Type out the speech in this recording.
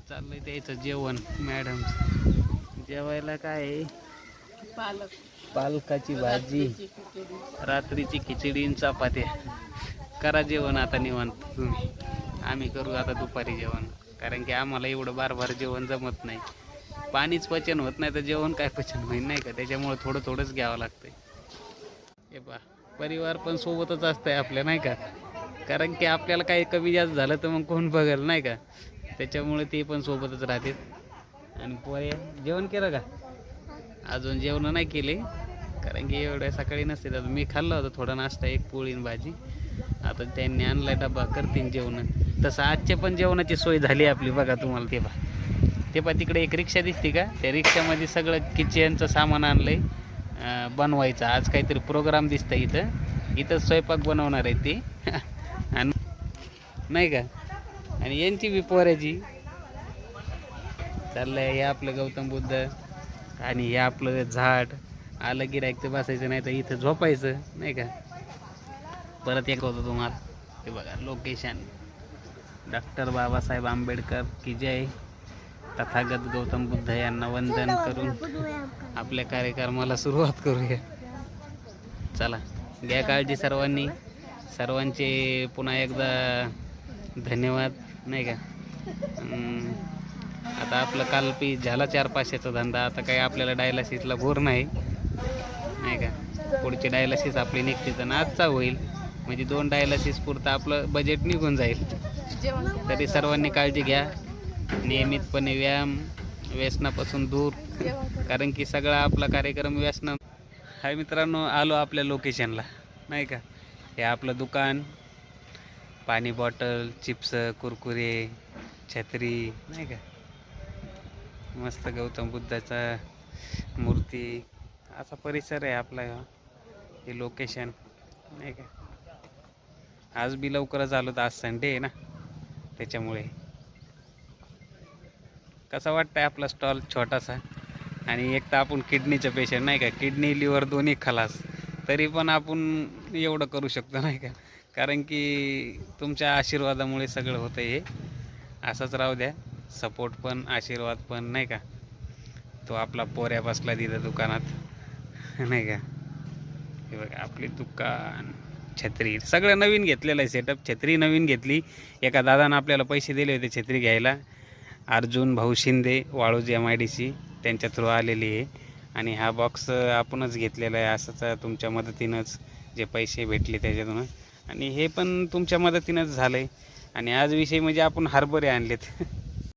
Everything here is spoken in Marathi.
चाललंय त्याचं जेवण. मॅडम जेवायला काय आहे? पालकाची भाजी, रात्रीची खिचडी आणि चपात्या. करा जेवण आता निवांत तुम्ही. आम्ही करू आता दुपारी जेवण, कारण की आम्हाला एवढं बार जेवण जमत नाही. पाणीच पचन होत नाही तर जेवण काय पचन होईल नाही का. त्याच्यामुळे थोडं थोडंच घ्यावं लागतंय. हे पहा, परिवार पण सोबतच असतंय आपल्या नाही का. कारण की आपल्याला काही कमी जास्त झालं तर मग कोण बघेल नाही का. त्याच्यामुळे ते पण सोबतच राहतात. आणि पोहे जेवण केलं का? अजून जेवण नाही केले, कारण की एवढ्या सकाळी नसते. तर मी खाल्लं होतं थोडा नाश्ता, एक पोळी आणि भाजी. आता त्यांनी आणलाय डबा, करतील जेवण. तसं आजचे पण जेवणाची सोय झाली आपली बघा. तुम्हाला ते पहा तिकडे एक रिक्षा दिसते का, त्या रिक्षामध्ये सगळं किचनचं सामान आणलंय बनवायचं. आज काहीतरी प्रोग्राम दिसतंय इथं स्वयंपाक बनवणार आहे ते. आणि नाही का. आणि यांची बी पोऱ्याची चाललंय. हे आपलं गौतम बुद्ध आणि हे आपलं झाड. आलं गिऱ्हाईक तर बसायचं, नाही तर इथं झोपायचं नाही का. परत एक होतं तुम्हाला, हे बघा लोकेशन. डॉक्टर बाबासाहेब आंबेडकर की जय. तथागत गौतम बुद्ध यांना वंदन करून आपल्या कार्यक्रमाला सुरुवात करूया. चला, घ्या काळजी सर्वांनी. सर्वांचे पुन्हा एकदा धन्यवाद नाही का. आता आपलं काल झाला 400-500चा धंदा. आता काही आपल्याला डायलासिसला भोर नाही का. पुढची डायलासिस आपली निघते तर आजचा होईल, म्हणजे 2 डायलासिस पुरतं आपलं बजेट निघून जाईल. तरी सर्वांनी काळजी घ्या. नियमितपणे व्यायाम, व्यसनापासून दूर, कारण की सगळा आपला कार्यक्रम व्यसन. हाय मित्रांनो, आलो आपल्या लोकेशनला नाही का. हे आपलं दुकान. पाणी बॉटल, चिप्स, कुरकुरे, छत्री नाही का. मस्त गौतम बुद्धाचा मूर्ती, असा परिसर आहे आपला. हे लोकेशन नाही का. आज बी लवकरच आलो तर आज संडे आहे ना, त्याच्यामुळे. कसा वाटतंय आपला स्टॉल छोटासा. आणि एक तर आपण किडनीचं पेशंट नाही का, किडनी लिव्हर दोन्ही खलास, तरी पण आपण एवढं करू शकतो नाही का. कारण की तुमच्या आशीर्वादामुळे सगळं होतं. हे असंच राहू द्या, सपोर्ट पण आशीर्वाद पण नाही का. तो आपला पोऱ्या बसला तिथं दुकानात नाही का. हे बघा आपली दुकान. छत्री सगळं नवीन घेतलेलं आहे सेटअप. छत्री नवीन घेतली. एका दादानं आपल्याला पैसे दिले होते छत्री घ्यायला, अर्जुन भाऊ शिंदे, वाळूज MIDC, त्यांच्या थ्रू आलेली आहे. आणि हा बॉक्स आपणच घेतलेला आहे असंच, तुमच्या मदतीनंच जे पैसे भेटले त्याच्यातूनच. आणि हे पण तुमच्या मदतीनंच झालं आहे. आणि आज विषय म्हणजे आपण हरभरे आणलेत.